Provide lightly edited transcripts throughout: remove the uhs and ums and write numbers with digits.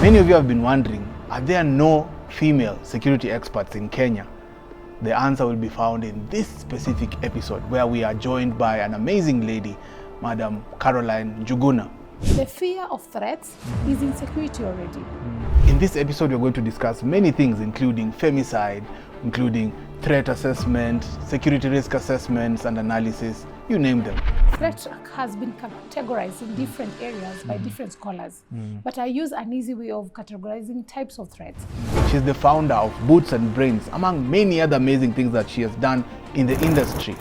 Many of you have been wondering, are there no female security experts in Kenya? The answer will be found in this specific episode, where we are joined by an amazing lady, Madam Caroline Njuguna. The fear of threats is insecurity already. In this episode, we're going to discuss many things, including femicide, including threat assessment, security risk assessments and analysis, you name them. Threat has been categorized in different areas by different scholars, but I use an easy way of categorizing types of threats. She's the founder of Boots and Brains, among many other amazing things that she has done in the industry.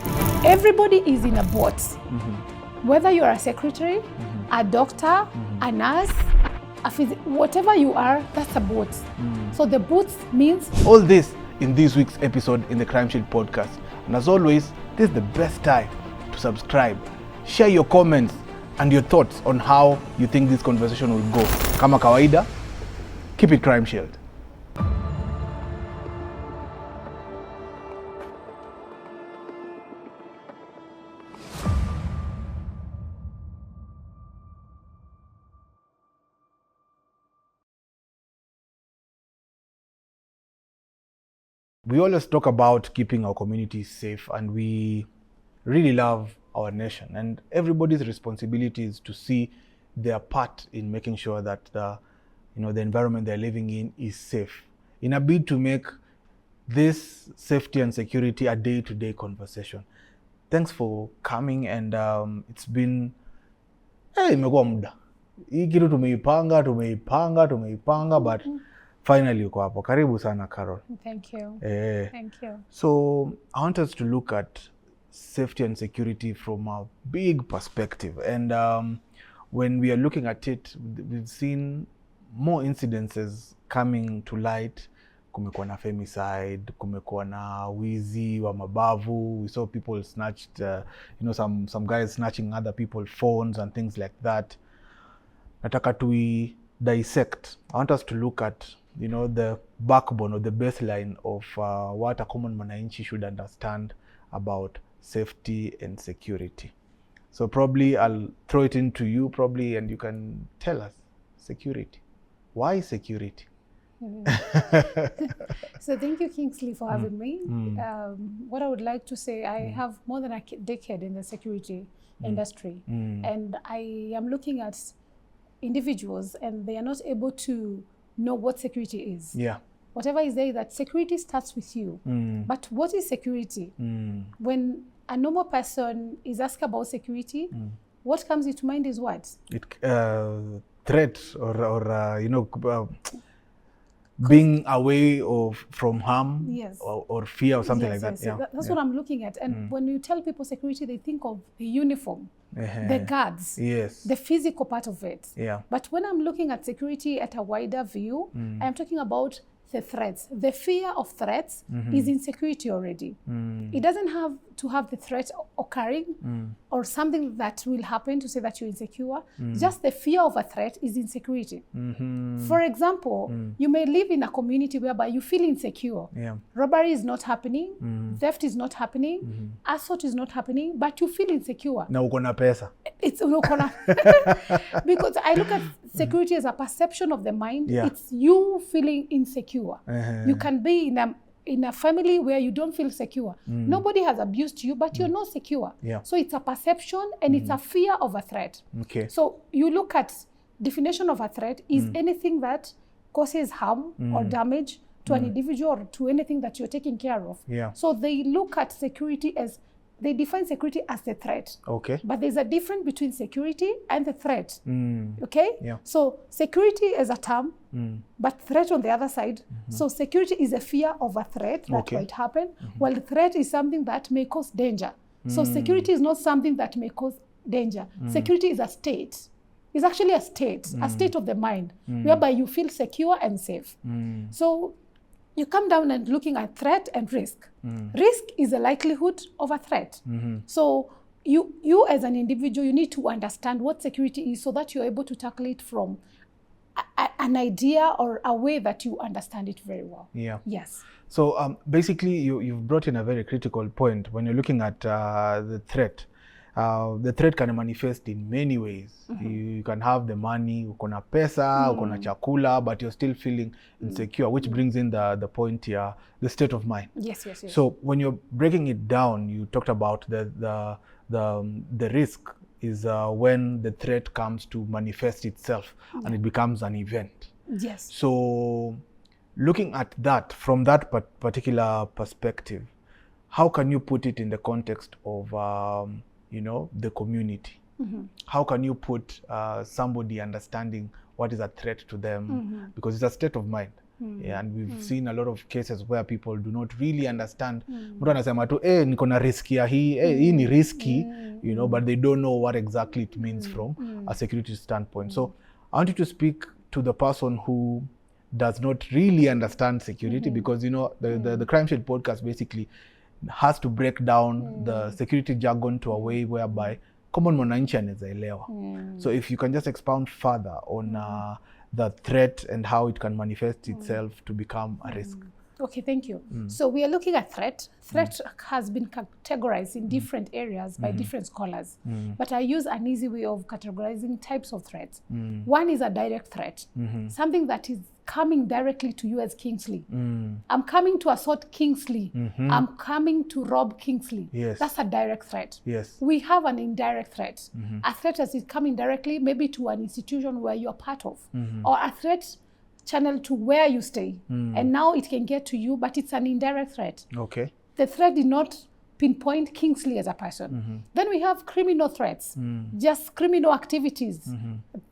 Everybody is in a boat. Whether you're a secretary, a doctor, a nurse, whatever you are, that's a boat. So the boat means... All this in this week's episode in the Crimeshield Podcast. And as always, this is the best time to subscribe. Share your comments and your thoughts on how you think this conversation will go. Kama kawaida, keep it Crimeshield. We always talk about keeping our communities safe, and we really love our nation, and everybody's responsibility is to see their part in making sure that the environment they're living in is safe, in a bid to make this safety and security a day-to-day conversation. Thanks for coming, and it's been imekuwa muda. Hii kitu tumeipanga but finally uko hapo. Karibu sana, Carol. Thank you. Thank you. So I want us to look at safety and security from a big perspective. And when we are looking at it, we've seen more incidences coming to light. Kumekuwa na femicide, kumekuwa na wizi wa mabavu. We saw people snatched, some guys snatching other people's phones and things like that. Nataka to dissect. I want us to look at the backbone or the baseline of what a common mwananchi should understand about safety and security. So probably I'll throw it into you and you can tell us security. Why security? So thank you, Kingsley, for having me. What I would like to say, I have more than a decade in the security industry, and I am looking at individuals and they are not able to know what security is. Yeah. Whatever is there, that security starts with you. But what is security? When a normal person is asked about security, what comes into mind is what? Threat or being away from harm, yes, or fear or something like that. Yes. Yeah. That's what I'm looking at. And when you tell people security, they think of the uniform, the guards, yes, the physical part of it. Yeah. But when I'm looking at security at a wider view, I'm talking about the threats. The fear of threats is insecurity already. It doesn't have to have the threat occurring or something that will happen to say that you're insecure. Just the fear of a threat is insecurity. For example, you may live in a community whereby you feel insecure. Yeah. Robbery is not happening, theft is not happening, assault is not happening, but you feel insecure. Na uko na pesa. It's because I look at security as a perception of the mind. Yeah. It's you feeling insecure. You can be in a family where you don't feel secure. Nobody has abused you, but you're not secure. Yeah. So it's a perception and it's a fear of a threat. Okay. So you look at definition of a threat is anything that causes harm or damage to an individual or to anything that you're taking care of. Yeah. So they look at security as, they define security as the threat. Okay. But there's a difference between security and the threat. Okay? Yeah. So security is a term, but threat on the other side. So security is a fear of a threat that might happen, while the threat is something that may cause danger. So security is not something that may cause danger. Security is a state. It's actually a state of the mind, whereby you feel secure and safe. So you come down and looking at threat and risk. Risk is a likelihood of a threat. So you as an individual, you need to understand what security is so that you're able to tackle it from an idea or a way that you understand it very well. Yeah. Yes. So basically, you've brought in a very critical point when you're looking at the threat. the threat can manifest in many ways. You can have the money, uko na pesa, uko na chakula, but you're still feeling insecure, which brings in the point here, the state of mind. Yes. So when you're breaking it down, you talked about the risk is when the threat comes to manifest itself and it becomes an event. Yes. So looking at that from that particular perspective, how can you put it in the context of the community? How can you put somebody understanding what is a threat to them? Because it's a state of mind. Yeah, and we've seen a lot of cases where people do not really understand. Mtu anasema tu niko na risk ya hii ni risky, but they don't know what exactly it means from a security standpoint. So I want you to speak to the person who does not really understand security, because the Crimeshield Podcast basically has to break down the security jargon to a way whereby common mwananchi anaweza elewa. So if you can just expound further on the threat and how it can manifest itself to become a risk. Okay, thank you. So we are looking at threat. Threat has been categorized in different areas by different scholars. But I use an easy way of categorizing types of threats. One is a direct threat, something that is coming directly to you as Kingsley. I'm coming to assault Kingsley. I'm coming to rob Kingsley. Yes. That's a direct threat. Yes. We have an indirect threat. A threat that is coming directly maybe to an institution where you're part of, or a threat channel to where you stay, and now it can get to you, but it's an indirect threat. Okay. The threat did not pinpoint Kingsley as a person. Then we have criminal threats, just criminal activities,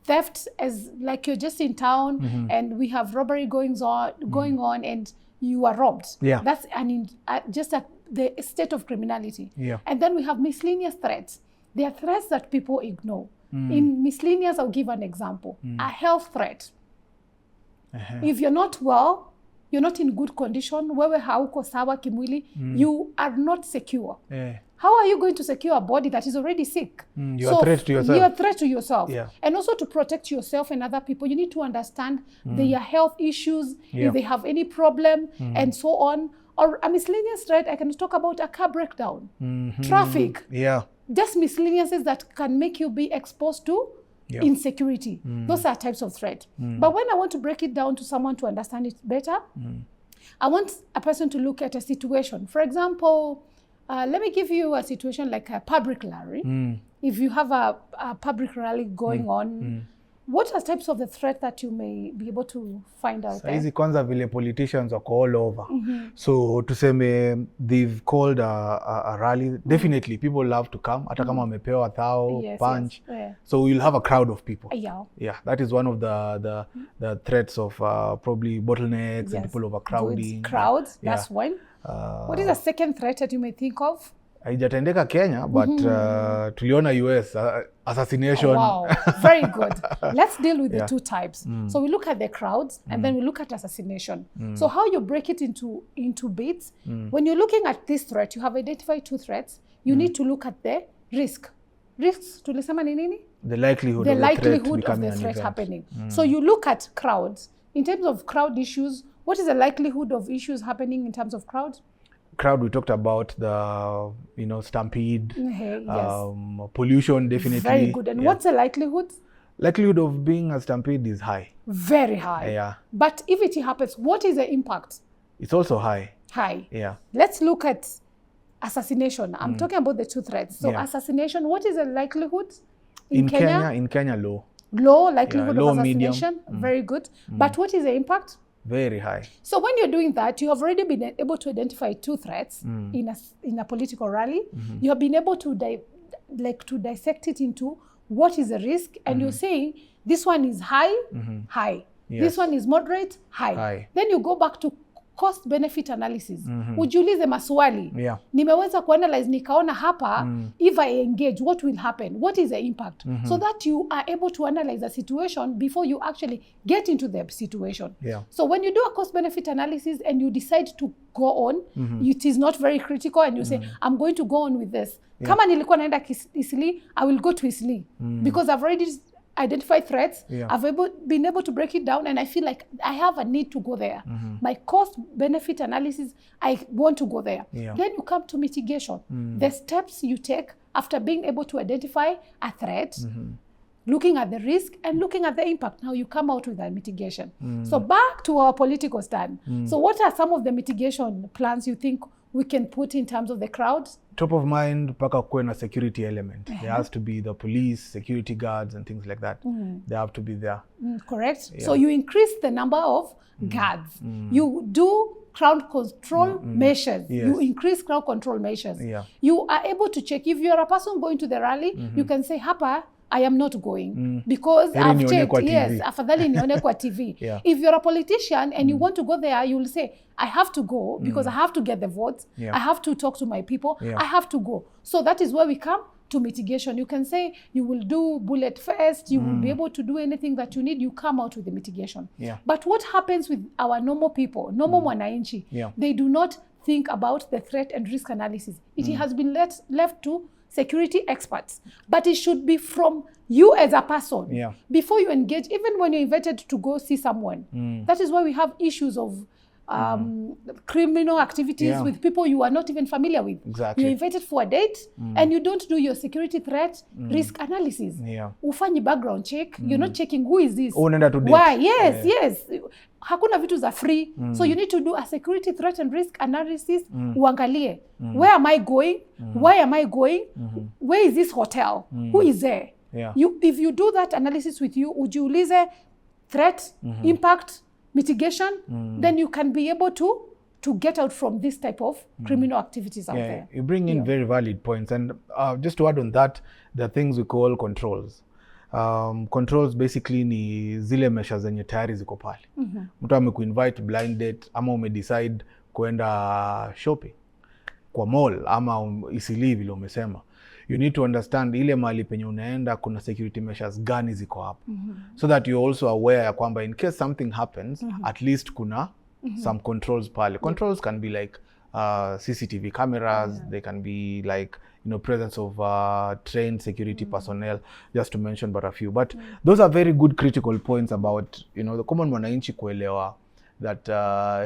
theft, as like you're just in town and we have robbery going on and you are robbed. Yeah. That's just the state of criminality. Yeah. And then we have miscellaneous threats. They are threats that people ignore. In miscellaneous, I'll give an example. A health threat. If you're not well, you're not in good condition, wewe hauko sawa kimwili, you are not secure. How are you going to secure a body that is already sick? You're a threat to yourself. You're a threat to yourself. Yeah. And also to protect yourself and other people, you need to understand their health issues, if they have any problem, and so on. Or a miscellaneous threat, I can talk about a car breakdown, traffic. Yeah. Just miscellaneous that can make you be exposed to insecurity. Those are types of threat. But when I want to break it down to someone to understand it better, I want a person to look at a situation. For example, let me give you a situation like a public rally. If you have a public rally going on, what are types of the threat that you may be able to find out there? Saizi kwanza vile politicians are all over. So tuseme they've called a rally. Definitely people love to come. Hata kama wamepewa thao, punch. Yeah. So we'll have a crowd of people. Yeah. That is one of the threats of probably bottlenecks and people overcrowding. Crowds, that's one. What is the second threat that you may think of? Haijatendeka Kenya, but tuliona US assassination. Wow, very good. Let's deal with the two types. So we look at the crowds and then we look at assassination. So how you break it into bits. When you're looking at this threat, you have identified two threats. You need to look at the risk. Risks, tulisema ni nini? The likelihood of the threat happening. So you look at crowds. In terms of crowd issues, what is the likelihood of issues happening in terms of crowds? Crowd, we talked about the stampede, pollution, definitely. Very good. And what's the likelihood? Likelihood of being a stampede is high. Very high. Yeah. But if it happens, what is the impact? It's also high. High. Yeah. Let's look at assassination. I'm talking about the two threats. So assassination, what is the likelihood in Kenya? In Kenya, low. Low likelihood low, of assassination. Medium. Very good. But what is the impact? Very high. So when you're doing that, you have already been able to identify two threats in a political rally. You have been able to dissect it into what is the risk, and you're saying this one is high, high. Yes. This one is moderate, high. Then you go back to cost benefit analysis. Ujiulize maswali. Yeah. Nimeweza kuanalyze nikaona hapa, if I engage, what will happen? What is the impact? So that you are able to analyze the situation before you actually get into the situation. Yeah. So when you do a cost benefit analysis and you decide to go on, it is not very critical, and you say, I'm going to go on with this. Kama nilikuwa naenda Isli, I will go to Isli because I've already identified threats. I've been able to break it down, and I feel like I have a need to go there. My cost-benefit analysis, I want to go there. Then you come to mitigation. The steps you take after being able to identify a threat, looking at the risk and looking at the impact. Now you come out with that mitigation. So back to our political stand. So what are some of the mitigation plans you think we can put in terms of the crowds? Top of mind, paka kuwe na security element. There has to be the police, security guards and things like that. They have to be there. Correct. So you increase the number of guards. You do crowd control measures. You increase crowd control measures. You are able to check if you're a person going to the rally, you can say, hapa, I am not going because I've checked. Yes, afadhali nione kwa TV. If you're a politician and you want to go there, you will say, I have to go because I have to get the votes. I have to talk to my people. I have to go. So that is where we come to mitigation. You can say you will do bullet first. You will be able to do anything that you need. You come out with the mitigation. But what happens with our normal people, normal mwananchi? They do not think about the threat and risk analysis. It has been left to security experts, but it should be from you as a person before you engage, even when you're invited to go see someone. That is why we have issues of criminal activities with people you are not even familiar with. You're invited for a date and you don't do your security threat risk analysis. Ufanyi background check. You're not checking who is this, why. Yes. Hakuna vitu za free. So you need to do a security threat and risk analysis. Uangalie, where am I going? Why am I going? Where is this hotel? Who is there? If you do that analysis with you, ujiulize threat, impact, mitigation, then you can be able to get out from this type of criminal activities out there. You bring in very valid points. And just to add on that, there are things we call controls. Controls basically ni zile measures zenye tayari ziko pale. Mtu amekuinvite blind date ama umedecide kuenda shopping kwa mall ama Isili vile umesema. You need to understand ile mahali penye unaenda kuna security measures gani ziko hapo. So that you're also aware ya kwamba in case something happens, at least kuna some controls pale. Controls can be like CCTV cameras, they can be like, presence of trained security personnel, just to mention but a few. But those are very good critical points about, the common mwananchi kuelewa that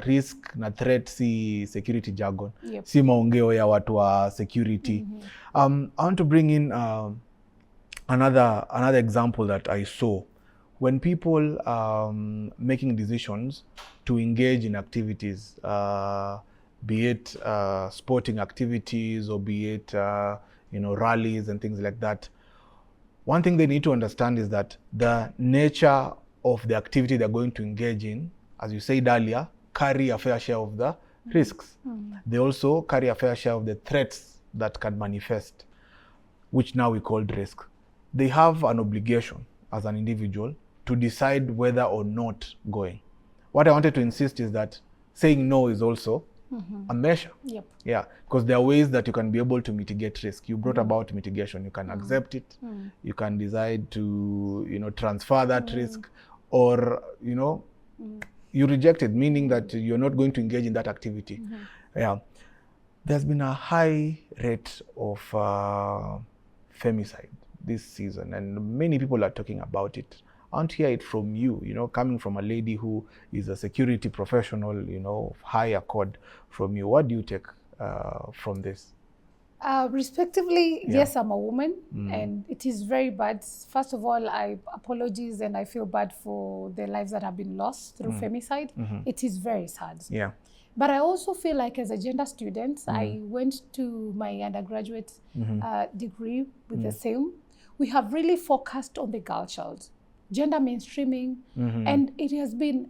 risk na threat si security jargon, si maongeo ya watu wa security. I want to bring in another example that I saw. When people making decisions to engage in activities, be it sporting activities or be it rallies and things like that, one thing they need to understand is that the nature of the activity they're going to engage in, as you said earlier, carry a fair share of the risks. They also carry a fair share of the threats that can manifest, which now we call risk. They have an obligation as an individual to decide whether or not going. What I wanted to insist is that saying no is also a measure. Because there are ways that you can be able to mitigate risk. You brought about mitigation. You can accept it. You can decide to, transfer that risk, or, you reject it, meaning that you're not going to engage in that activity. There's been a high rate of femicide this season, and many people are talking about it. I want to hear it from you, coming from a lady who is a security professional, of high accord from you. What do you take from this? Respectively, yes, I'm a woman, and it is very bad. First of all, I apologize and I feel bad for the lives that have been lost through femicide. It is very sad. But I also feel like as a gender student, I went to my undergraduate degree with the same. We have really focused on the girl child, gender mainstreaming, and it has been...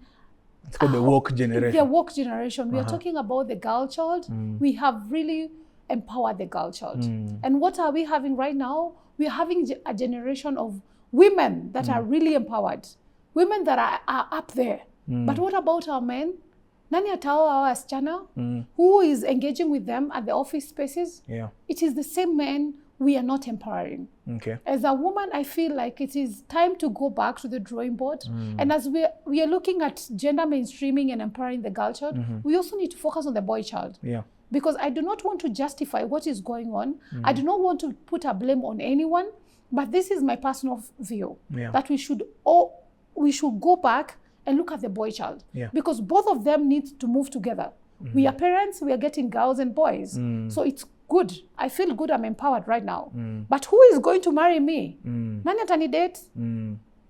It's called the woke generation. The woke generation. We are talking about the girl child. We have really empowered the girl child. And what are we having right now? We are having a generation of women that are really empowered, women that are up there. But what about our men? Nani atao our wasichana? Who is engaging with them at the office spaces? It is the same men we are not empowering. As a woman, I feel like it is time to go back to the drawing board. And as we are looking at gender mainstreaming and empowering the girl child, we also need to focus on the boy child. Because I do not want to justify what is going on. I do not want to put a blame on anyone. But this is my personal view, Yeah. that we should go back and look at the boy child. Yeah. Because both of them need to move together. We are parents, we are getting girls and boys. So it's good. I feel good, I'm empowered right now. But who is going to marry me? Nani atani date?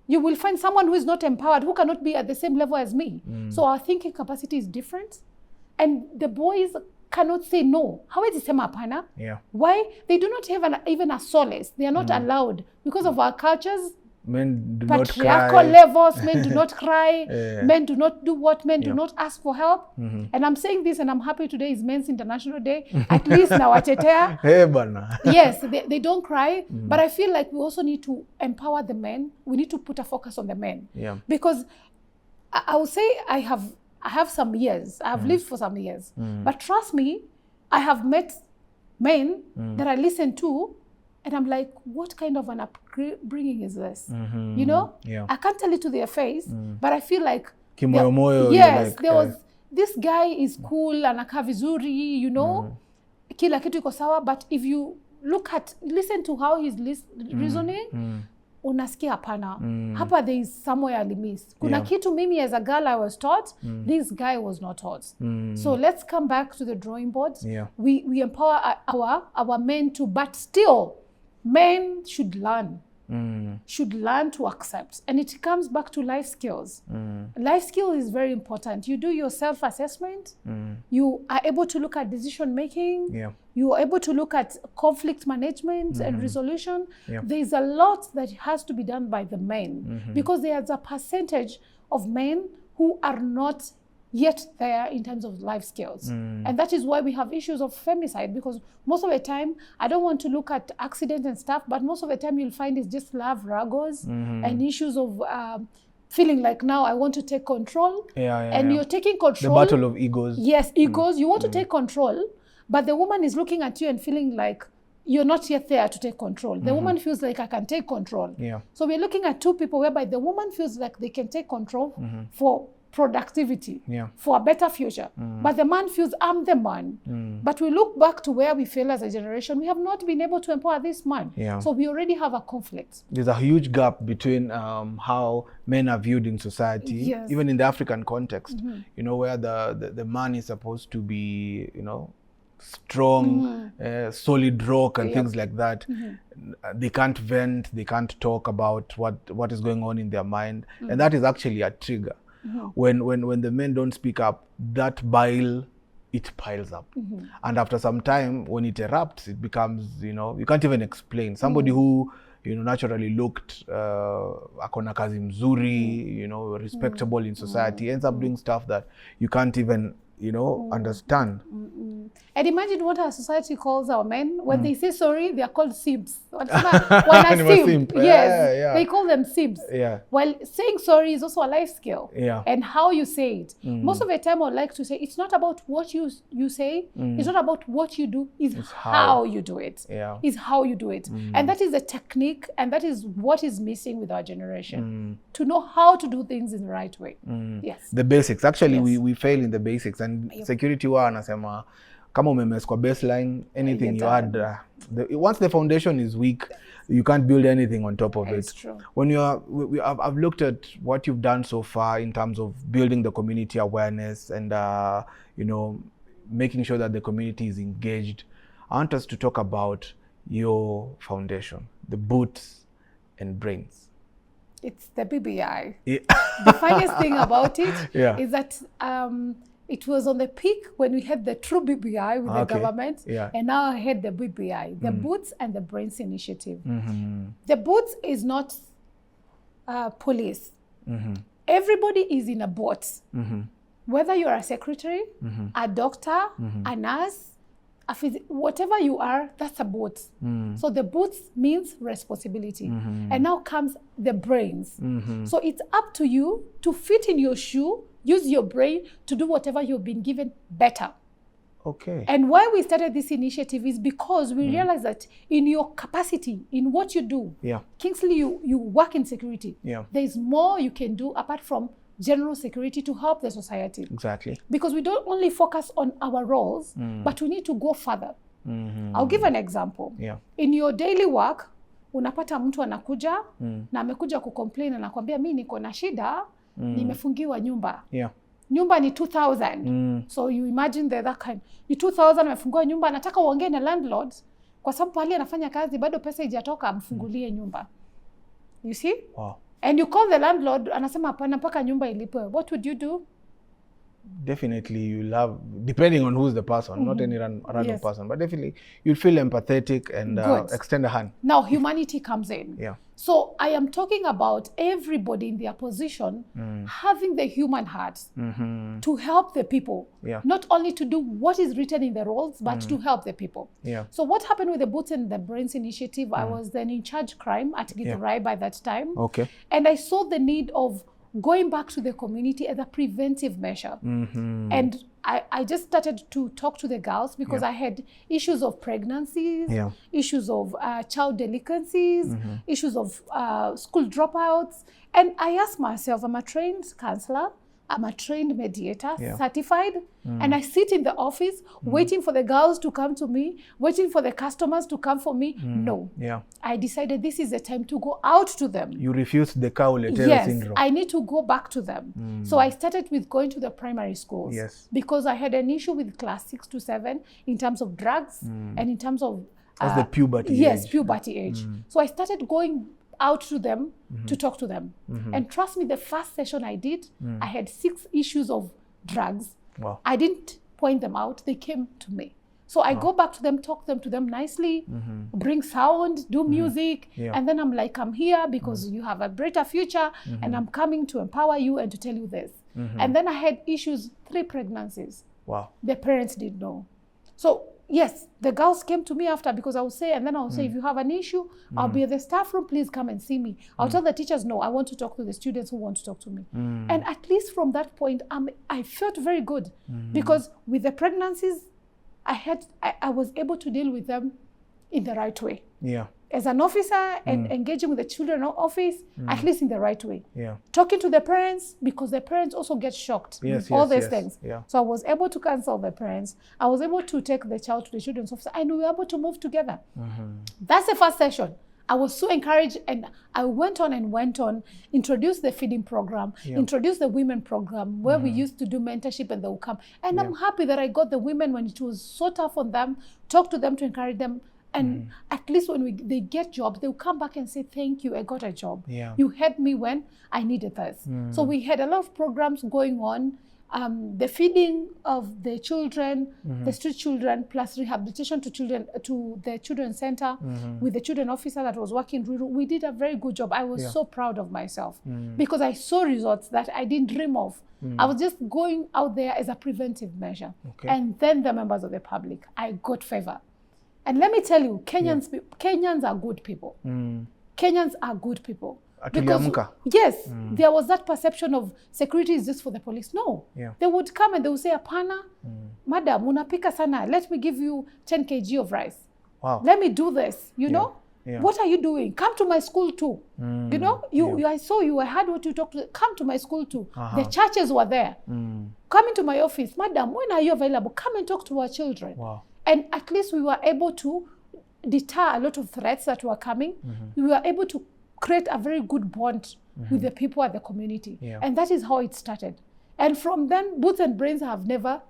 You will find someone who is not empowered, who cannot be at the same level as me. So our thinking capacity is different. And the boys cannot say no. Hawezi sema hapana. Yeah. Why? They do not have even a solace. They are not allowed because of our cultures. Men do not Patriarchal cry. levels, men do not cry, Yeah. men do not do what, men do not ask for help. And I'm saying this, and I'm happy today is Men's International Day. At least now watetea. Hey, bana. Yes, they don't cry, but I feel like we also need to empower the men. We need to put a focus on the men. Yeah. Because I would say I have some years, I have lived for some years, but trust me, I have met men that I listen to, and I'm like, what kind of an upbringing is this? You know? Yeah. I can't tell it to their face, but I feel like, Kimoyomoyo, yes, like, there was, this guy is cool, anakaa vizuri, you know? Kila kitu iko sawa, but if you listen to how he's reasoning, unasikia hapana. Hapa there is somewhere alimiss. Kuna kitu mimi as a girl I was taught, this guy was not taught. So let's come back to the drawing board. Yeah. We empower our men to, but still, men should learn to accept. And it comes back to life skills. Life skill is very important. You do your self-assessment. You are able to look at decision making. Yeah. You are able to look at conflict management and resolution. There's a lot that has to be done by the men because there's a percentage of men who are not yet there in terms of life skills. And that is why we have issues of femicide, because most of the time, I don't want to look at accidents and stuff, but most of the time you'll find it's just love ragos and issues of feeling like now I want to take control. And you're taking control. The battle of egos. Yes, egos. You want to take control, but the woman is looking at you and feeling like you're not yet there to take control. The woman feels like I can take control. So we're looking at two people whereby the woman feels like they can take control for productivity, for a better future. But the man feels, I'm the man. But we look back to where we fail as a generation. We have not been able to empower this man. So we already have a conflict. There's a huge gap between how men are viewed in society, even in the African context, you know, where the man is supposed to be, you know, strong, solid rock and things like that. They can't vent, they can't talk about what is going on in their mind. And that is actually a trigger. When the men don't speak up, that bile, it piles up. And after some time, when it erupts, it becomes, you know, you can't even explain. Somebody who, you know, naturally looked akona kazi mzuri, you know, respectable in society, ends up doing stuff that you can't even, you know, understand. And imagine what our society calls our men. When they say sorry, they are called sibs. Yes, they call them sibs. While saying sorry is also a life skill. And how you say it. Most of the time I would like to say, it's not about what you say, it's not about what you do, it's how you do it. It's how you do it. And that is the technique, and that is what is missing with our generation. To know how to do things in the right way. Yes. The basics. Actually, we fail in the basics. And security wa anasema, kama umemes kwa baseline, anything you add, once the foundation is weak, you can't build anything on top of it. True. When I've looked at what you've done so far in terms of building the community awareness and you know, making sure that the community is engaged. I want us to talk about your foundation, the Boots and Brains. It's the BBI. The funniest thing about it is that it was on the peak when we had the true BBI with the government, and now I had the BBI, the Boots and the Brains Initiative. The Boots is not police. Everybody is in a boat. Whether you're a secretary, a doctor, a nurse, whatever you are, that's a boat. So the Boots means responsibility. And now comes the brains. So it's up to you to fit in your shoe, use your brain to do whatever you've been given better. Okay. And why we started this initiative is because we realized that in your capacity, in what you do, Kingsley, you work in security. There's more you can do apart from general security to help the society. Exactly. Because we don't only focus on our roles, but we need to go further. I'll give an example. In your daily work, unapata mtu anakuja na amekuja kucomplain, anakuambia mimi niko na shida, nimefungiwa nyumba. Nyumba ni 2,000. So you imagine that kind. Ni 2,000 amefungiwa nyumba, anataka uongee na landlord kwa sababu pale anafanya kazi bado pesa haijatoka, amfungulie nyumba. You see? Wow. And you call the landlord, anasema hapana mpaka nyumba ilipwe. What would you do? Definitely you'll have, depending on who's the person, not any random person, but definitely you'll feel empathetic and extend a hand. Now humanity comes in. So I am talking about everybody in their position having the human heart to help the people. Not only to do what is written in the roles, but to help the people. So what happened with the Boots and the Brains initiative, I was then in charge crime at Githurai by that time. And I saw the need of going back to the community as a preventive measure. And I just started to talk to the girls because I had issues of pregnancies, issues of child delinquencies, issues of school dropouts. And I asked myself, I'm a trained counselor, I'm a trained mediator, certified, and I sit in the office waiting for the girls to come to me, waiting for the customers to come for me. No. I decided this is the time to go out to them. You refused the cow letera syndrome. I need to go back to them. So I started with going to the primary schools because I had an issue with class 6 to 7 in terms of drugs and in terms of... That's the puberty age. Yes, puberty age. So I started going out to them to talk to them. And trust me, the first session I did, I had 6 issues of drugs. I didn't point them out, they came to me. So I go back to them, talk to them nicely, bring sound, do music, and then I'm like, I'm here because you have a brighter future, and I'm coming to empower you and to tell you this. And then I had issues, 3 pregnancies. The parents didn't know. So yes, the girls came to me after because I would say, and then I would say, if you have an issue, I'll be at the staff room, please come and see me. I'll tell the teachers, no, I want to talk to the students who want to talk to me. And at least from that point, I felt very good because with the pregnancies, I was able to deal with them in the right way. As an officer and engaging with the children office, at least in the right way. Talking to the parents, because the parents also get shocked with all these things. So I was able to counsel the parents. I was able to take the child to the children's officer, and we were able to move together. That's the first session. I was so encouraged, and I went on, introduced the feeding program, introduced the women program, where we used to do mentorship and they would come. And I'm happy that I got the women when it was so tough on them, talk to them to encourage them. And at least when they get jobs, they'll come back and say, thank you, I got a job. You helped me when I needed this. So we had a lot of programs going on. The feeding of the children, the street children, plus rehabilitation to the children's center with the children officer that was working. We did a very good job. I was so proud of myself because I saw results that I didn't dream of. I was just going out there as a preventive measure. And then the members of the public, I got favor. And let me tell you, Kenyans are good people. Kenyans are good people. Because, yes, there was that perception of security is just for the police. No. They would come and they would say, Apana, madam, unapika sana, let me give you 10 kg of rice. Let me do this, you know? What are you doing? Come to my school too. You know, I saw you, I heard what you talked to. Come to my school too. The churches were there. Come into my office. Madam, when are you available? Come and talk to our children. And at least we were able to deter a lot of threats that were coming. We were able to create a very good bond with the people at the community. And that is how it started. And from then, Boots and Brains have never,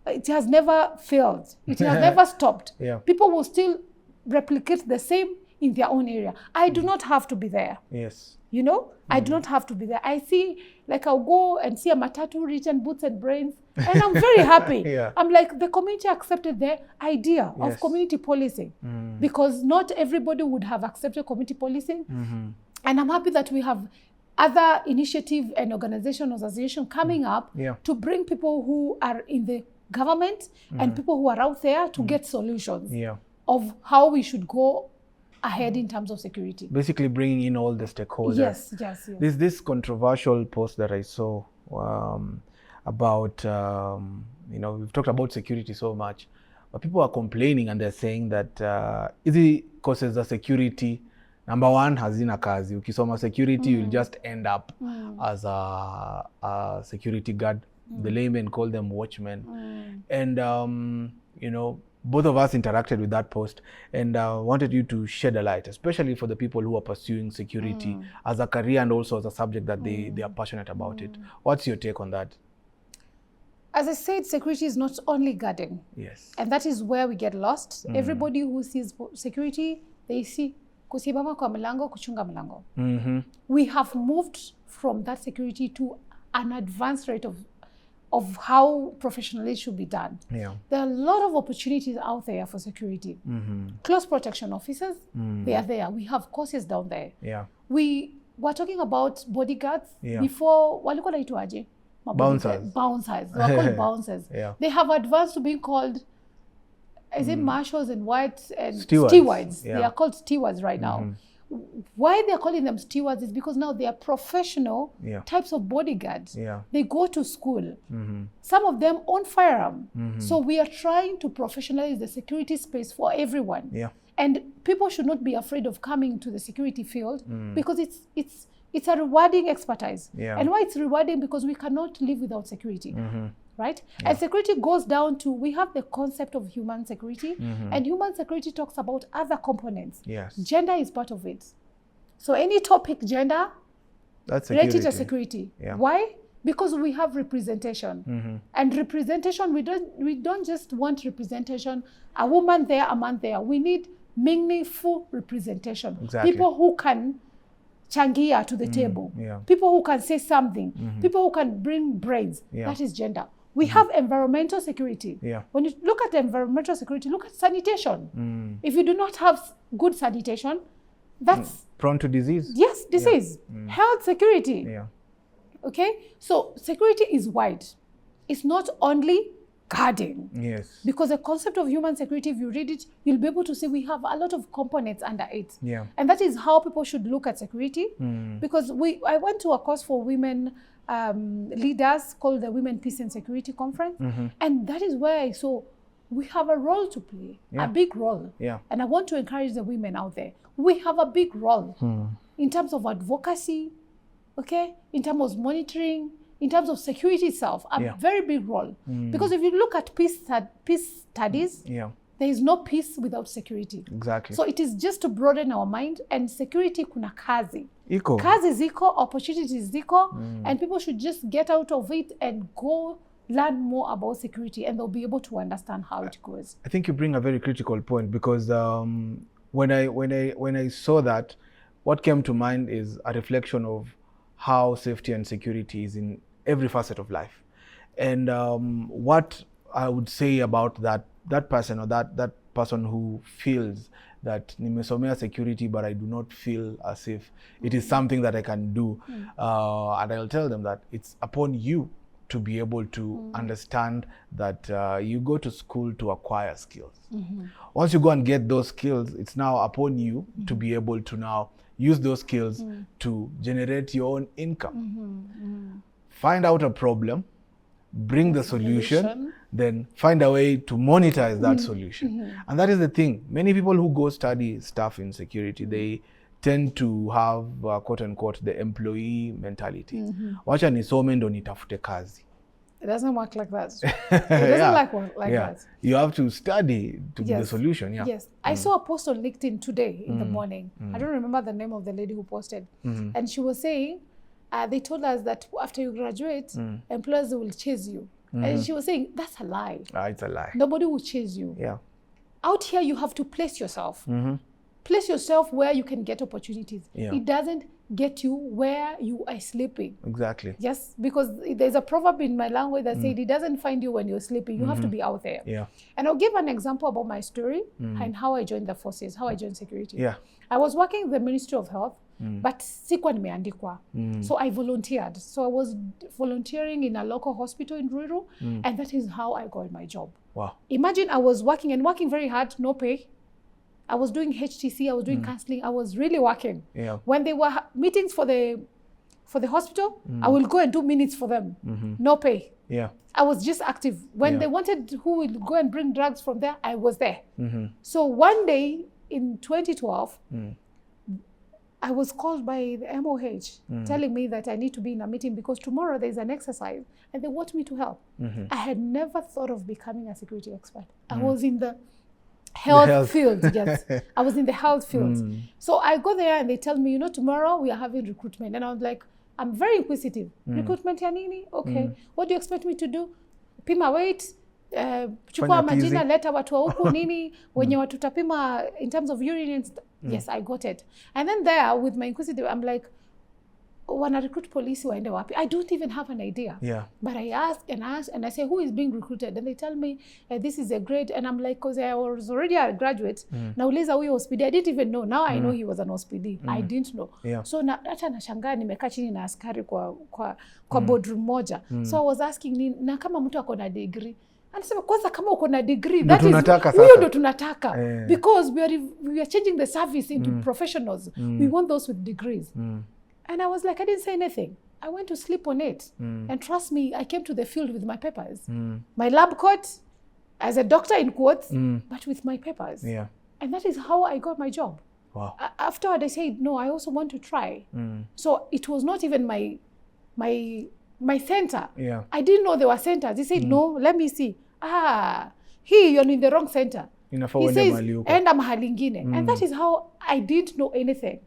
it has never failed. It has never stopped. People will still replicate the same in their own area. I do not have to be there. You know, I do not have to be there. I see, like I'll go and see a matatu written Boots and Brains, and I'm very happy. I'm like, the community accepted the idea of community policing because not everybody would have accepted community policing. And I'm happy that we have other initiative and association coming up to bring people who are in the government and people who are out there to get solutions of how we should go ahead in terms of security. Basically bringing in all the stakeholders. There's this controversial post that I saw about, you know, we've talked about security so much, but people are complaining and they're saying that easy causes of security, number one, hazina kazi. Ukisoma security, you'll just end up as a security guard. The laymen call them watchmen. And, you know, both of us interacted with that post, and wanted you to shed a light, especially for the people who are pursuing security as a career and also as a subject that they are passionate about it. What's your take on that? As I said, security is not only guarding. Yes. And that is where we get lost. Everybody who sees security, they see kusimama kwa mlango, kuchunga mlango. We have moved from that security to an advanced rate of how professionally should be done. Yeah. There are a lot of opportunities out there for security. Close protection officers, they are there. We have courses down there. Yeah. We were talking about bodyguards. Yeah. Before, walikuwa naitwaje? Bouncers. Bouncers. They are called bouncers. Yeah. They have advanced to being called, is it marshals and whites and stewards? Yeah. They are called stewards right now. Why they're calling them stewards is because now they are professional types of bodyguards. Yeah. They go to school. Some of them own firearm. So we are trying to professionalize the security space for everyone. Yeah. And people should not be afraid of coming to the security field because it's a rewarding expertise. Yeah. And why it's rewarding? Because we cannot live without security. Right? Yeah. And security goes down to, we have the concept of human security, and human security talks about other components. Yes. Gender is part of it. So any topic gender, that's related to security. Yeah. Why? Because we have representation. And representation, we don't just want representation, a woman there, a man there. We need meaningful representation. Exactly. People who can changia to the table. Yeah. People who can say something. People who can bring brains. Yeah. That is gender. We have environmental security. Yeah. When you look at environmental security, look at sanitation. If you do not have good sanitation, that's prone to disease. Yes, disease. Health security. Yeah. Okay? So security is wide. It's not only guarding. Yes. Because the concept of human security, if you read it, you'll be able to see we have a lot of components under it. Yeah. And that is how people should look at security. Because I went to a course for women leaders called the Women, Peace and Security Conference. And that is where I saw we have a role to play, a big role. Yeah. And I want to encourage the women out there. We have a big role in terms of advocacy, okay? In terms of monitoring, in terms of security itself, a very big role. Because if you look at peace studies, there is no peace without security. Exactly. So it is just to broaden our mind, and security kuna kazi. Iko. Kazi ziko, opportunities ziko, and people should just get out of it and go learn more about security, and they'll be able to understand how it goes. I think you bring a very critical point, because when I saw that, what came to mind is a reflection of how safety and security is in every facet of life. And what I would say about that person, or that person who feels that nimesomea security but I do not feel as if it is something that I can do, and I'll tell them that it's upon you to be able to understand that you go to school to acquire skills. Once you go and get those skills, it's now upon you to be able to now use those skills to generate your own income. Find out a problem, bring the solution, then find a way to monetize that solution. And that is the thing. Many people who go study stuff in security, they tend to have quote unquote the employee mentality. Wacha nisome ndo nitafute kazi. It doesn't work like that. It doesn't work like that. You have to study to be the solution. Yes. I saw a post on LinkedIn today in the morning. I don't remember the name of the lady who posted. And she was saying, they told us that after you graduate, employers will chase you. And she was saying, that's a lie. It's a lie. Nobody will chase you. Yeah. Out here, you have to place yourself. Place yourself where you can get opportunities. Yeah. It doesn't get you where you are sleeping. Exactly. Yes, because there's a proverb in my language that said, it doesn't find you when you're sleeping. You have to be out there. Yeah. And I'll give an example about my story and how I joined the forces, how I joined security. Yeah. I was working in the Ministry of Health, but sikuwa nimeandikwa. So I volunteered. So I was volunteering in a local hospital in Ruiru, and that is how I got my job. Wow. Imagine I was working very hard, no pay. I was doing HTC, I was doing counseling, I was really working. Yeah. When they were meetings for the hospital, I will go and do minutes for them, no pay. Yeah. I was just active. When they wanted who will go and bring drugs from there, I was there. So one day in 2012, I was called by the MOH telling me that I need to be in a meeting because tomorrow there's an exercise and they want me to help. I had never thought of becoming a security expert. I was in the health field, yes. I was in the health field. So I go there and they tell me, tomorrow we are having recruitment. And I was like, I'm very inquisitive. Recruitment ya nini? Okay. What do you expect me to do? Pima weight, chukua majina, leta watu wa huku nini, wenye watu tapima in terms of urine and yes, I got it. And then there with my inquisitive, I'm like, wanna recruit police waende wapi? I don't even have an idea. Yeah. But I ask and I say, who is being recruited? And they tell me, this is a grade. And I'm like, because I was already a graduate. Nauliza huyo OSPD. I didn't even know. Now I know he was an OSPD. I didn't know. Yeah. So hata nashangaa nimekaa chini na askari kwa boardroom moja. So I was asking, na kama mtu ako na degree? Anasema kwanza kama uko na degree, that is huyo ndo tunataka. Because we are changing the service into professionals. We want those with degrees. And I was like, I didn't say anything. I went to sleep on it. And trust me, I came to the field with my papers. My lab coat, as a doctor in quotes, but with my papers. Yeah. And that is how I got my job. Wow. Afterward, I said, no, I also want to try. So it was not even my center. Yeah. I didn't know there were centers. He said, no, let me see. Here, you're in the wrong center. He says, enda mahali ingine. And that is how I didn't know anything.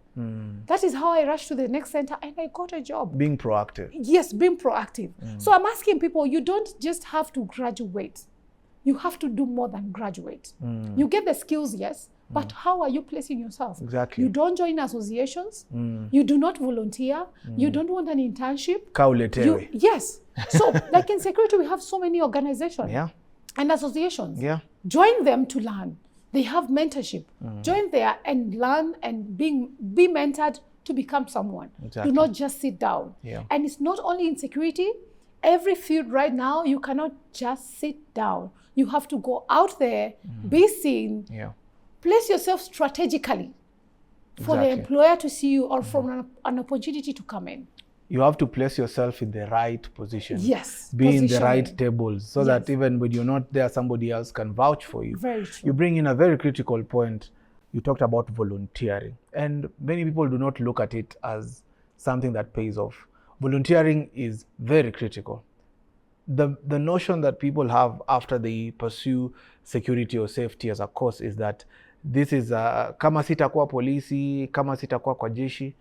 That is how I rushed to the next center and I got a job. Being proactive. Yes, being proactive. So I'm asking people, you don't just have to graduate. You have to do more than graduate. You get the skills, yes, but how are you placing yourself? Exactly. You don't join associations. You do not volunteer. You don't want an internship. Yes. So like in security, we have so many organizations and associations. Yeah. Join them to learn. They have mentorship. Join there and learn and be mentored to become someone. Exactly. Do not just sit down. Yeah. And it's not only in security. Every field right now, you cannot just sit down. You have to go out there, be seen, place yourself strategically for the employer to see you or for an opportunity to come in. You have to place yourself in the right position. Yes. Be in the right tables so that even when you're not there, somebody else can vouch for you. Very true. You bring in a very critical point. You talked about volunteering. And many people do not look at it as something that pays off. Volunteering is very critical. The notion that people have after they pursue security or safety as a course is that this is kama sitakuwa polisi, kama sitakuwa kwa jeshi,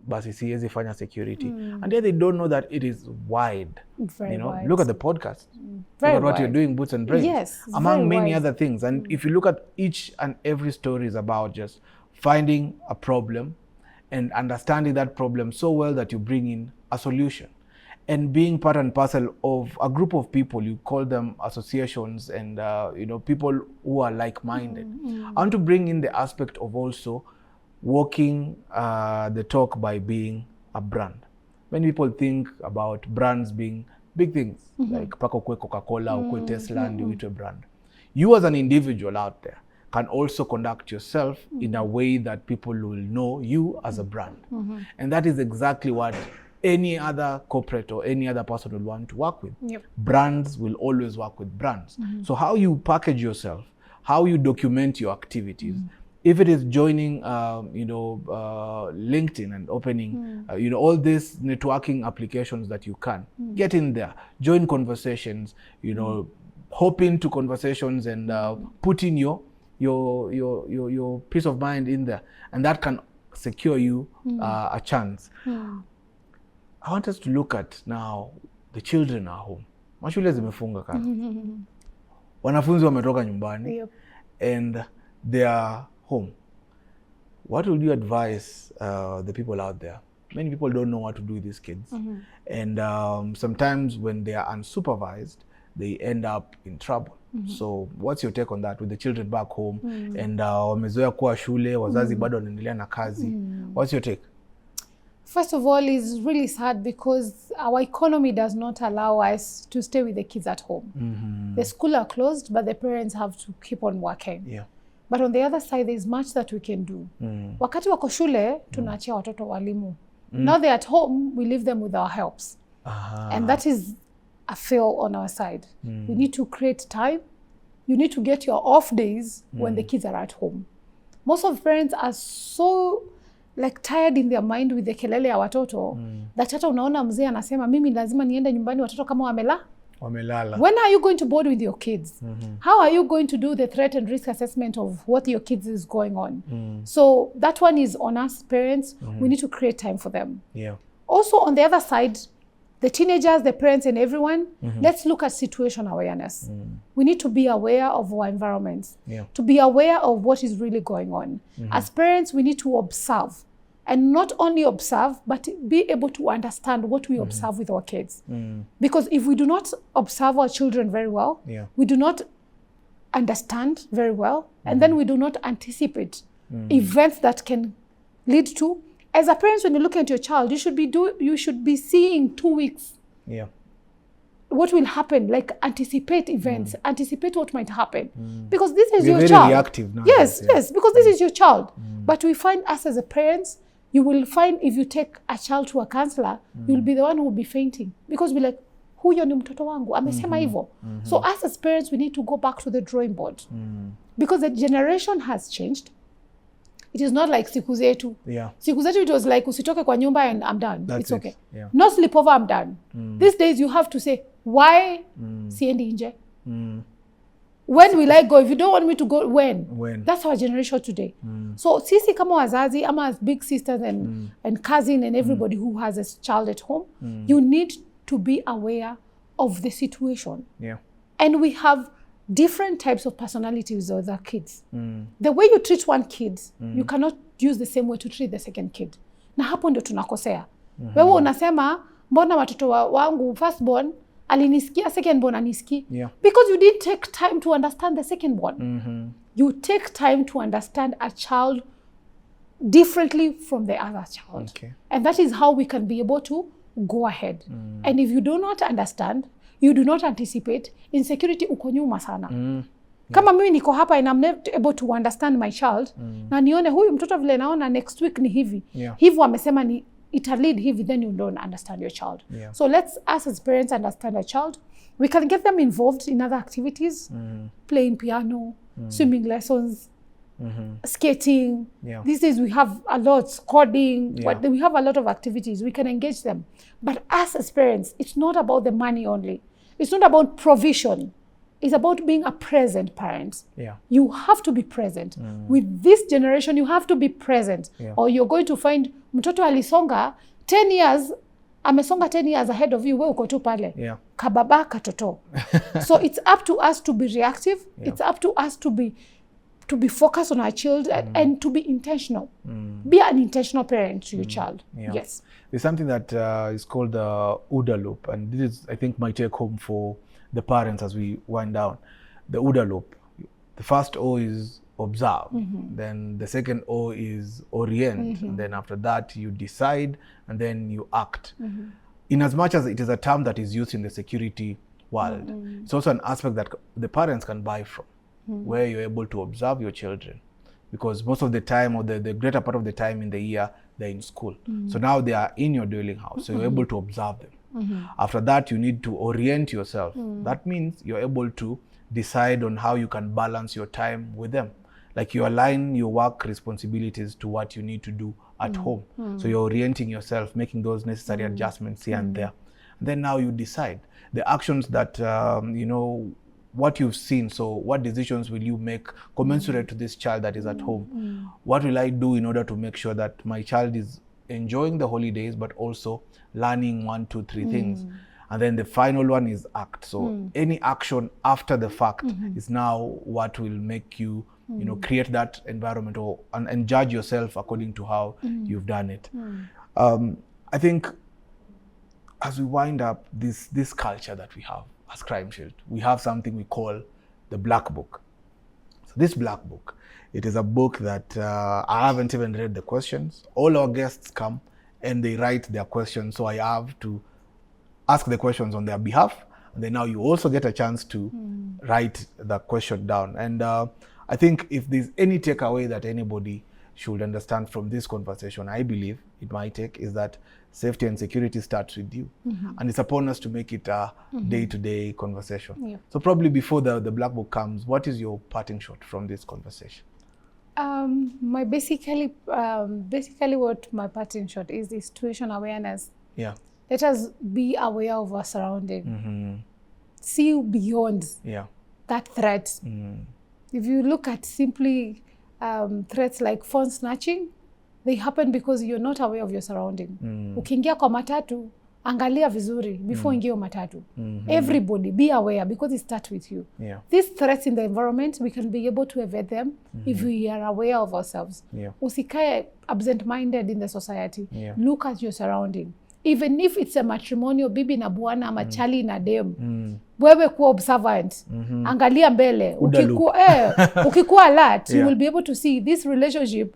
basi siwezi fanya security. And yet they don't know that it is wide. Very wide. Look at the podcast. Very look at what wide. you're doing, Boots and Brains. Yes, among many other things. And if you look at each and every story is about just finding a problem and understanding that problem so well that you bring in a solution. And being part and parcel of a group of people, you call them associations and people who are like-minded. I want to bring in the aspect of also walking the talk by being a brand. Many people think about brands being big things, like paka ukwe Coca-Cola, ukwe Tesla, and you a brand. You as an individual out there can also conduct yourself in a way that people will know you as a brand. And that is exactly what any other corporate or any other person will want to work with. Brands will always work with brands. So how you package yourself, how you document your activities, if it is joining, LinkedIn and opening, all these networking applications that you can get in there, join conversations, hop into conversations and put in your peace of mind in there, and that can secure you a chance. I want us to look at now the children are home. Mashule zimefunga kana. Wanafunzi wametoka nyumbani and they are home. What would you advise the people out there? Many people don't know what to do with these kids. And sometimes when they are unsupervised, they end up in trouble. So what's your take on that with the children back home and wamezoea kuwa shule, wazazi bado wanaendelea na kazi? What's your take? First of all, it's really sad because our economy does not allow us to stay with the kids at home. The schools are closed, but the parents have to keep on working. But on the other side, there's much that we can do. Wakati wako shule, tunaachia watoto walimu. Now they're at home, we leave them with our helps. And that is a fail on our side. We need to create time. You need to get your off days when the kids are at home. Most of the parents are so like tired in their mind with the kelele ya watoto that hata unaona mzee anasema mimi lazima niende nyumbani watoto kama wamelala. When are you going to board with your kids? How are you going to do the threat and risk assessment of what your kids is going on? So that one is on us parents. We need to create time for them. Also on the other side, the teenagers, the parents and everyone, let's look at situational awareness. We need to be aware of our environments, to be aware of what is really going on. As parents, we need to observe. And not only observe, but be able to understand what we observe with our kids. Because if we do not observe our children very well, we do not understand very well, and then we do not anticipate events that can lead to. As a parent, when you look at your child, you should be seeing 2 weeks. What will happen? Like anticipate events, anticipate what might happen, because this is your child. Reactive now. Yes, because this is your child. But we find us as a parents. You will find if you take a child to a counselor, you'll be the one who will be fainting because we're like, huyo ni mtoto wangu, amesema hivyo. So us as parents, we need to go back to the drawing board because the generation has changed. It is not like siku zetu. Siku zetu it was like usitoke kwa nyumba and I'm done. It's okay. No sleepover, I'm done. These days you have to say, why siendi nje? When will I go? If you don't want me to go, when? That's our generation today. So sisi kama wazazi, ama as big sisters and cousin and everybody who has a child at home, you need to be aware of the situation. And we have different types of personalities with our kids. The way you treat one kid, you cannot use the same way to treat the second kid. Na hapo ndio tunakosea. Wewe unasema, mbona watoto wangu firstborn alinisikia, secondborn anisikii? Because you didn't take time to understand the secondborn. You take time to understand a child differently from the other child. And that is how we can be able to go ahead. And if you do not understand, you do not anticipate, insecurity uko nyuma sana. Kama mimi niko hapa and I'm not able to understand my child, na nione huyu mtoto vile naona next week ni hivi. Hivi wamesema ni ita lead hivi, then you don't understand your child. So let's us as parents understand our child. We can get them involved in other activities, playing piano, swimming lessons, skating. These days we have a lot, coding, we have a lot of activities. We can engage them. But us as parents, it's not about the money only. It's not about provision. It's about being a present parent. You have to be present. With this generation, you have to be present. Or you're going to find mtoto alisonga 10 years, amesonga 10 years ahead of you, we uko tu pale. Kababa katoto. So it's up to us to be reactive. It's up to us to be focused on our children and to be intentional. Be an intentional parent to your child. Yes. There's something that is called the OODA loop. And this is, I think, my take home for the parents as we wind down. The OODA loop. The first O is observe. Then the second O is orient. And then after that, you decide and then you act. In as much as it is a term that is used in the security world, it's also an aspect that the parents can buy from, where you're able to observe your children. Because most of the time, or the greater part of the time in the year, they're in school. So now they are in your dwelling house, so you're able to observe them. After that, you need to orient yourself. That means you're able to decide on how you can balance your time with them. Like you align your work responsibilities to what you need to do at home. So you're orienting yourself, making those necessary adjustments here and there. And then now you decide the actions that, what you've seen. So what decisions will you make commensurate to this child that is at home? What will I do in order to make sure that my child is enjoying the holidays, but also learning 1, 2, 3 things? And then the final one is act. So any action after the fact is now what will make you, create that environment and judge yourself according to how you've done it. I think as we wind up this culture that we have as Crimeshield, we have something we call the Black Book. So this Black Book, it is a book that I haven't even read the questions. All our guests come and they write their questions. So I have to ask the questions on their behalf. And then now you also get a chance to write the question down. And I think if there's any takeaway that anybody should understand from this conversation, I believe it might take, is that safety and security starts with you. And it's upon us to make it a day-to-day conversation. So probably before the Black Book comes, what is your parting shot from this conversation? Basically what my part in short is situational awareness. Yeah. Let us be aware of our surrounding. See beyond that threat. If you look at simply threats like phone snatching, they happen because you're not aware of your surrounding. Ukiingia kwa matatu, angalia vizuri before ingia matatu. Everybody be aware because it starts with you. These threats in the environment, we can be able to evade them if we are aware of ourselves. Usikae absent-minded in the society. Look at your surrounding. Even if it's a matrimonial, bibi na bwana ama chali na dem, wewe kuwa observant, angalia mbele, ukikuwa alert, you will be able to see this relationship,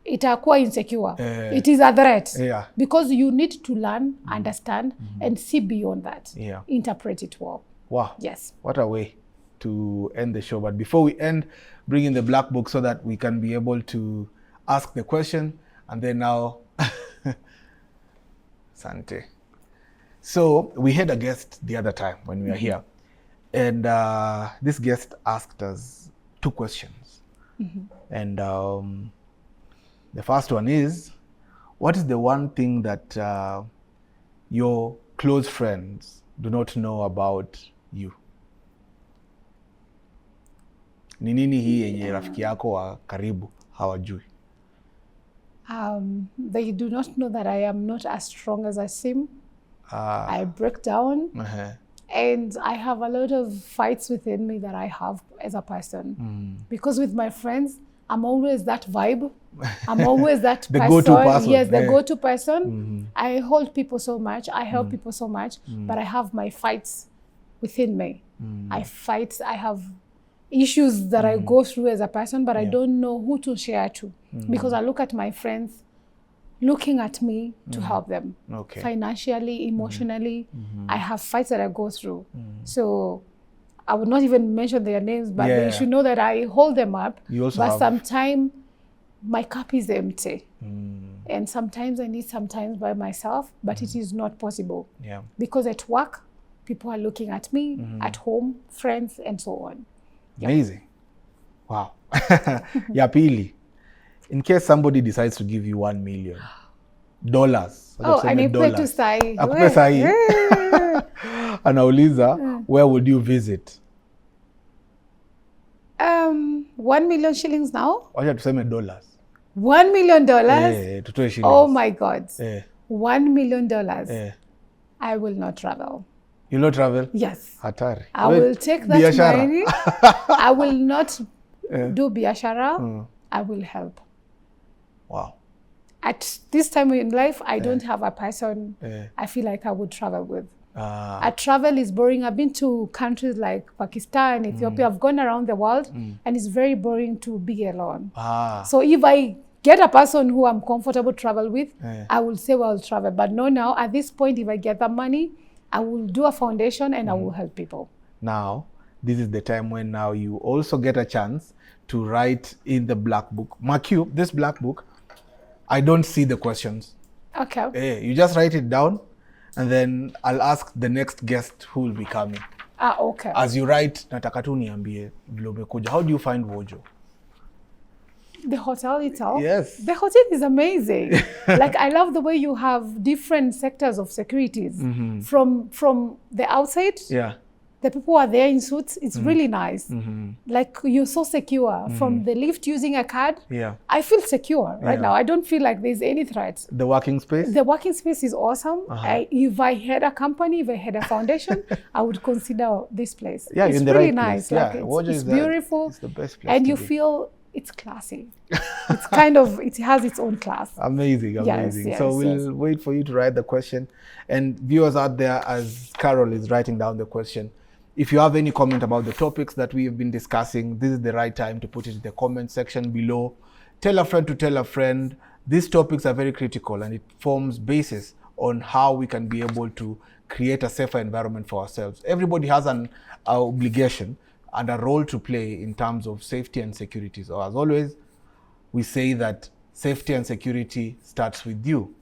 itakuwa insecure. It is a threat. Because you need to learn, understand, and see beyond that. Interpret it well. Wow. Yes. What a way to end the show. But before we end, bring in the black book so that we can be able to ask the question, and then now... Sante. So we had a guest the other time when we were here, and this guest asked us 2 questions. And the first one is, what is the one thing that your close friends do not know about you? Ni nini hii yenye rafiki yako wa karibu hawajui? They do not know that I am not as strong as I seem. I break down. And I have a lot of fights within me that I have as a person. Because with my friends, I'm always that vibe. I'm always that the go-to person. Yes, the go-to person. I hold people so much. I help people so much. But I have my fights within me. I fight. I have issues that I go through as a person, but I don't know who to share to. Because I look at my friends looking at me to help them. Financially, emotionally. I have fights that I go through. So I would not even mention their names, but they should know that I hold them up. But sometimes my cup is empty. And sometimes I need some time by myself, but it is not possible. Because at work, people are looking at me, at home, friends, and so on. Amazing. Wow. Ya pili, in case somebody decides to give you $1 million. Anipe tu sahi. Akupe sahi. Anauliza, where would you visit? 1 million shillings now? Wacha tuseme dollars. $1 million? Tutoe shillings. Oh my God. $1 million. I will not travel. You will not travel? Yes. Hatari. I will take that biashara. money. I will not do biashara. I will help. Wow. At this time in life, I don't have a person I feel like I would travel with. Travel is boring. I've been to countries like Pakistan, Ethiopia. I've gone around the world, and it's very boring to be alone. So if I get a person who I'm comfortable to travel with, I will say, well, I'll travel. But no, now, at this point, if I get the money, I will do a foundation and I will help people. Now, this is the time when now you also get a chance to write in the black book. Mark you, this black book, I don't see the questions. Okay. You just write it down, and then I'll ask the next guest who will be coming. Okay. As you write, nataka tu niambie vile umekuja. How do you find Wojo? The hotel itself? Yes. The hotel is amazing. Like, I love the way you have different sectors of securities. From the outside. The people are there in suits. It's really nice. Like, you're so secure. From the lift using a card, I feel secure right now. I don't feel like there's any threats. The working space? The working space is awesome. If I had a company, if I had a foundation, I would consider this place. It's in the really right nice. Place. Like, it's beautiful. It's the best place and you feel it's classy. It's kind of, it has its own class. Amazing. Yes, so we'll wait for you to write the question. And viewers out there, as Carol is writing down the question, if you have any comment about the topics that we have been discussing, this is the right time to put it in the comment section below. Tell a friend to tell a friend. These topics are very critical, and it forms basis on how we can be able to create a safer environment for ourselves. Everybody has an obligation and a role to play in terms of safety and security. So as always, we say that safety and security starts with you.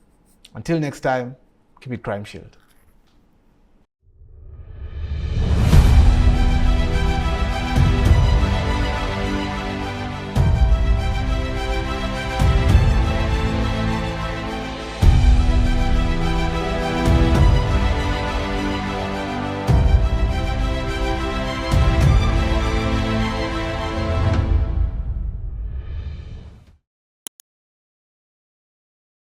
Until next time, keep it Crimeshield.